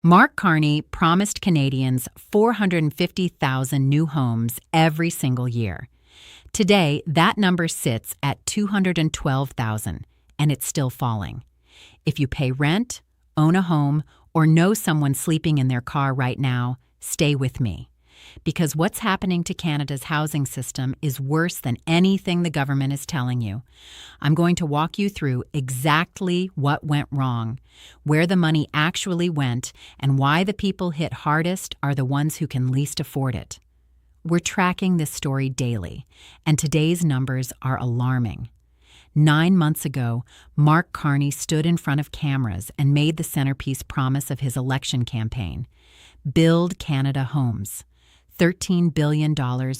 Mark Carney promised Canadians 450,000 new homes every single year. Today, that number sits at 212,000, and it's still falling. If you pay rent, own a home, or know someone sleeping in their car right now, stay with me. Because what's happening to Canada's housing system is worse than anything the government is telling you. I'm going to walk you through exactly what went wrong, where the money actually went, and why the people hit hardest are the ones who can least afford it. We're tracking this story daily, and today's numbers are alarming. 9 months ago, Mark Carney stood in front of cameras and made the centerpiece promise of his election campaign: Build Canada Homes. $13 billion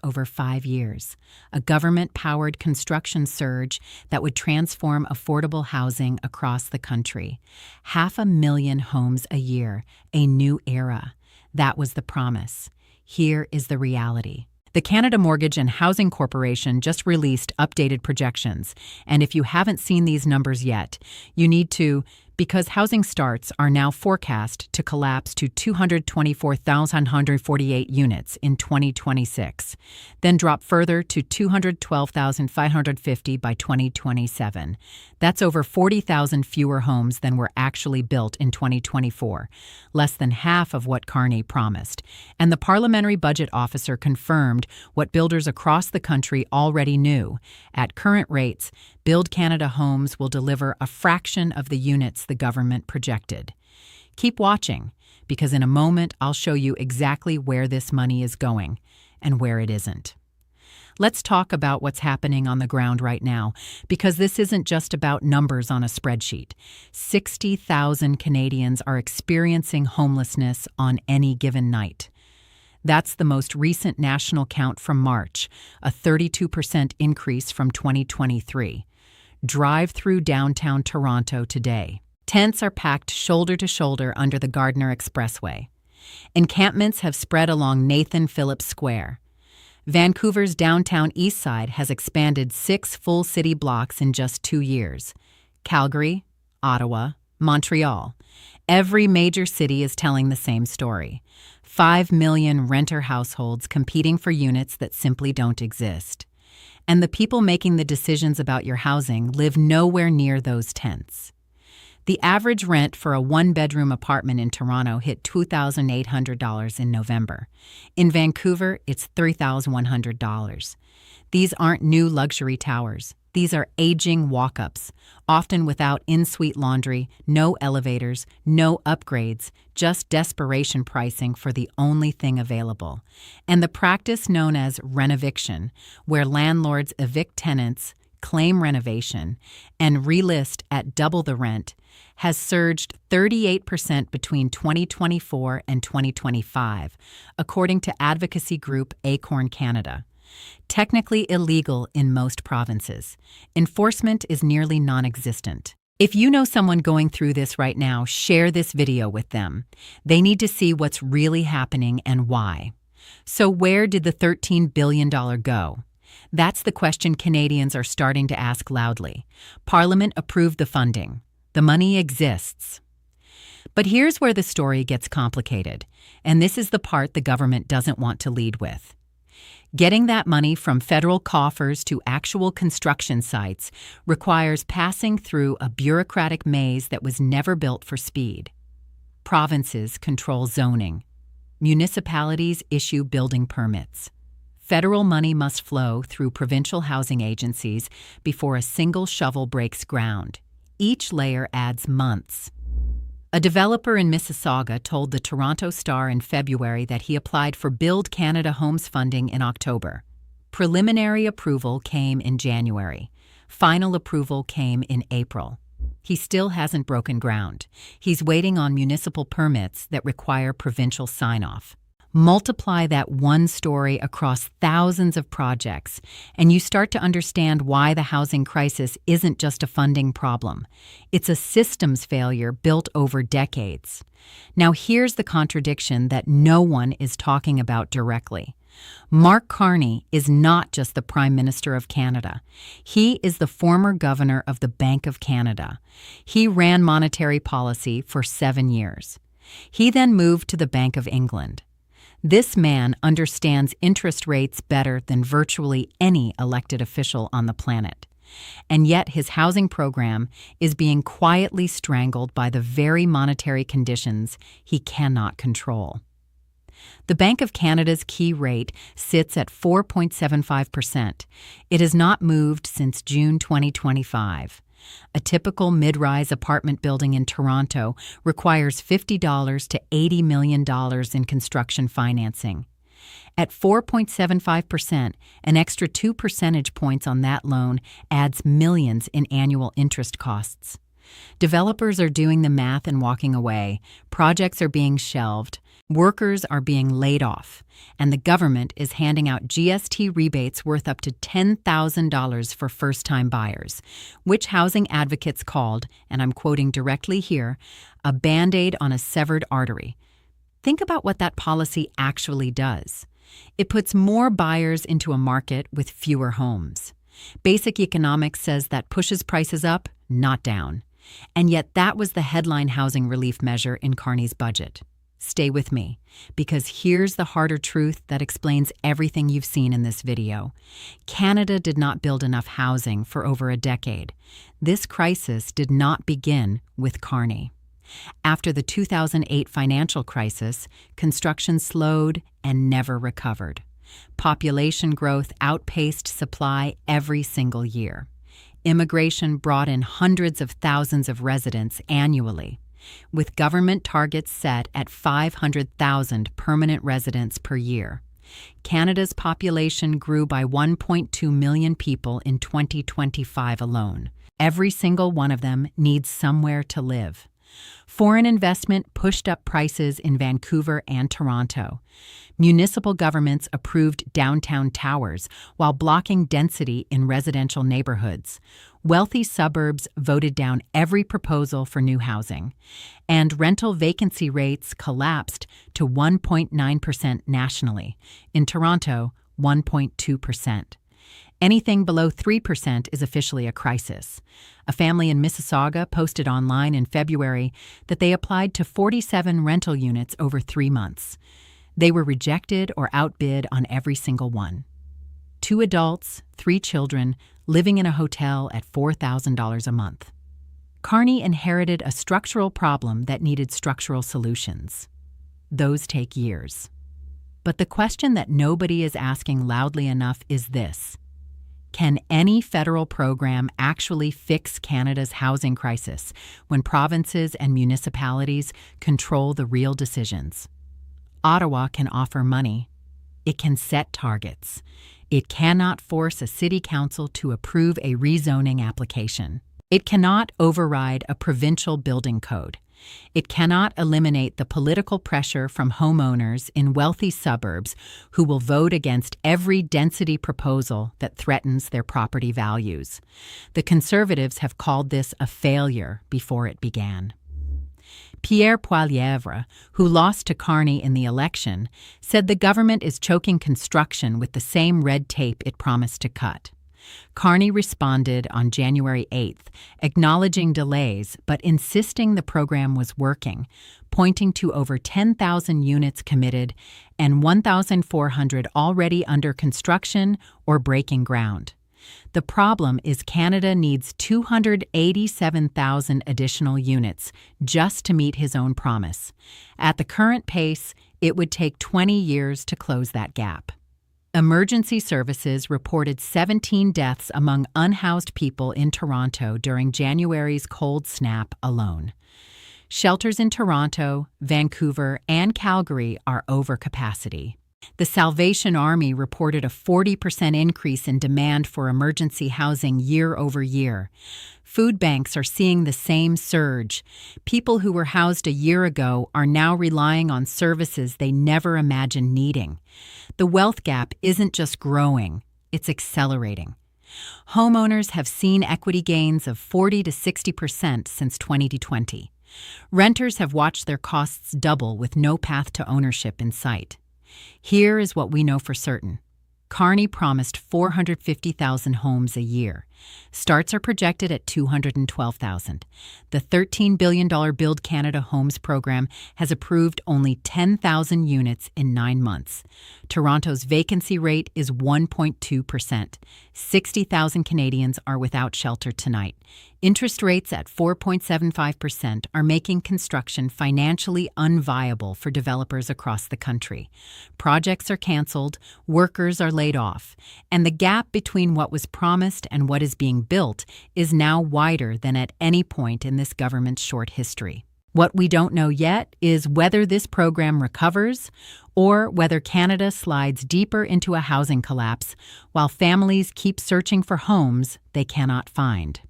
over 5 years, a government-powered construction surge that would transform affordable housing across the country. 500,000 homes a year, a new era. That was the promise. Here is the reality. The Canada Mortgage and Housing Corporation just released updated projections, and if you haven't seen these numbers yet, you need to, because housing starts are now forecast to collapse to 224,148 units in 2026, then drop further to 212,550 by 2027. That's over 40,000 fewer homes than were actually built in 2024, less than half of what Carney promised. And the Parliamentary Budget Officer confirmed what builders across the country already knew. At current rates, Build Canada Homes will deliver a fraction of the units the government projected. Keep watching, because in a moment I'll show you exactly where this money is going and where it isn't. Let's talk about what's happening on the ground right now, because this isn't just about numbers on a spreadsheet. 60,000 Canadians are experiencing homelessness on any given night. That's the most recent national count from March, a 32% increase from 2023. Drive through downtown Toronto today. Tents are packed shoulder to shoulder under the Gardiner Expressway. Encampments have spread along Nathan Phillips Square. Vancouver's downtown east side has expanded 6 full city blocks in just 2 years. Calgary, Ottawa, Montreal. Every major city is telling the same story. 5 million renter households competing for units that simply don't exist. And the people making the decisions about your housing live nowhere near those tents. The average rent for a one-bedroom apartment in Toronto hit $2,800 in November. In Vancouver, it's $3,100. These aren't new luxury towers. These are aging walk-ups, often without in-suite laundry, no elevators, no upgrades, just desperation pricing for the only thing available. And the practice known as renoviction, where landlords evict tenants, claim renovation, and relist at double the rent, has surged 38% between 2024 and 2025, according to advocacy group Acorn Canada. Technically illegal in most provinces. Enforcement is nearly non-existent. If you know someone going through this right now, share this video with them. They need to see what's really happening and why. So where did the $13 billion go? That's the question Canadians are starting to ask loudly. Parliament approved the funding. The money exists. But here's where the story gets complicated, and this is the part the government doesn't want to lead with. Getting that money from federal coffers to actual construction sites requires passing through a bureaucratic maze that was never built for speed. Provinces control zoning. Municipalities issue building permits. Federal money must flow through provincial housing agencies before a single shovel breaks ground. Each layer adds months. A developer in Mississauga told the Toronto Star in February that he applied for Build Canada Homes funding in October. Preliminary approval came in January. Final approval came in April. He still hasn't broken ground. He's waiting on municipal permits that require provincial sign-off. Multiply that one story across thousands of projects, and you start to understand why the housing crisis isn't just a funding problem. It's a systems failure built over decades. Now here's the contradiction that no one is talking about directly. Mark Carney is not just the Prime Minister of Canada. He is the former governor of the Bank of Canada. He ran monetary policy for 7 years. He then moved to the Bank of England. This man understands interest rates better than virtually any elected official on the planet. And yet his housing program is being quietly strangled by the very monetary conditions he cannot control. The Bank of Canada's key rate sits at 4.75%. It has not moved since June 2025. A typical mid-rise apartment building in Toronto requires $50 to $80 million in construction financing. At 4.75%, an extra 2 percentage points on that loan adds millions in annual interest costs. Developers are doing the math and walking away. Projects are being shelved. Workers are being laid off, and the government is handing out GST rebates worth up to $10,000 for first-time buyers, which housing advocates called, and I'm quoting directly here, a Band-Aid on a severed artery. Think about what that policy actually does. It puts more buyers into a market with fewer homes. Basic economics says that pushes prices up, not down. And yet that was the headline housing relief measure in Carney's budget. Stay with me, because here's the harder truth that explains everything you've seen in this video. Canada did not build enough housing for over a decade. This crisis did not begin with Carney. After the 2008 financial crisis, construction slowed and never recovered. Population growth outpaced supply every single year. Immigration brought in hundreds of thousands of residents annually, with government targets set at 500,000 permanent residents per year. Canada's population grew by 1.2 million people in 2025 alone. Every single one of them needs somewhere to live. Foreign investment pushed up prices in Vancouver and Toronto. Municipal governments approved downtown towers while blocking density in residential neighborhoods. Wealthy suburbs voted down every proposal for new housing. And rental vacancy rates collapsed to 1.9% nationally. In Toronto, 1.2%. Anything below 3% is officially a crisis. A family in Mississauga posted online in February that they applied to 47 rental units over 3 months. They were rejected or outbid on every single one. 2 adults, 3 children, living in a hotel at $4,000 a month. Carney inherited a structural problem that needed structural solutions. Those take years. But the question that nobody is asking loudly enough is this: can any federal program actually fix Canada's housing crisis when provinces and municipalities control the real decisions? Ottawa can offer money. It can set targets. It cannot force a city council to approve a rezoning application. It cannot override a provincial building code. It cannot eliminate the political pressure from homeowners in wealthy suburbs who will vote against every density proposal that threatens their property values. The Conservatives have called this a failure before it began. Pierre Poilievre, who lost to Carney in the election, said the government is choking construction with the same red tape it promised to cut. Carney responded on January 8th, acknowledging delays but insisting the program was working, pointing to over 10,000 units committed and 1,400 already under construction or breaking ground. The problem is Canada needs 287,000 additional units just to meet his own promise. At the current pace, it would take 20 years to close that gap. Emergency services reported 17 deaths among unhoused people in Toronto during January's cold snap alone. Shelters in Toronto, Vancouver, and Calgary are over capacity. The Salvation Army reported a 40% increase in demand for emergency housing year over year. Food banks are seeing the same surge. People who were housed a year ago are now relying on services they never imagined needing. The wealth gap isn't just growing, it's accelerating. Homeowners have seen equity gains of 40 to 60% since 2020. Renters have watched their costs double with no path to ownership in sight. Here is what we know for certain. Carney promised 450,000 homes a year. Starts are projected at 212,000. The $13 billion Build Canada Homes program has approved only 10,000 units in 9 months. Toronto's vacancy rate is 1.2%. 60,000 Canadians are without shelter tonight. Interest rates at 4.75% are making construction financially unviable for developers across the country. Projects are canceled, workers are laid off, and the gap between what was promised and what is being built is now wider than at any point in this government's short history. What we don't know yet is whether this program recovers or whether Canada slides deeper into a housing collapse while families keep searching for homes they cannot find.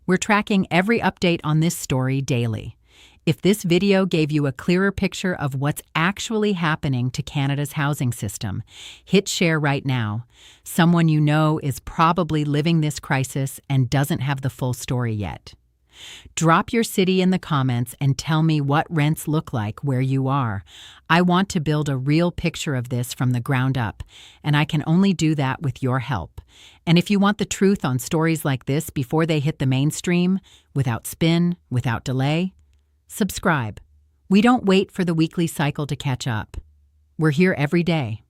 We're tracking every update on this story daily. If this video gave you a clearer picture of what's actually happening to Canada's housing system, hit share right now. Someone you know is probably living this crisis and doesn't have the full story yet. Drop your city in the comments and tell me what rents look like where you are. I want to build a real picture of this from the ground up, and I can only do that with your help. And if you want the truth on stories like this before they hit the mainstream, without spin, without delay, subscribe. We don't wait for the weekly cycle to catch up. We're here every day.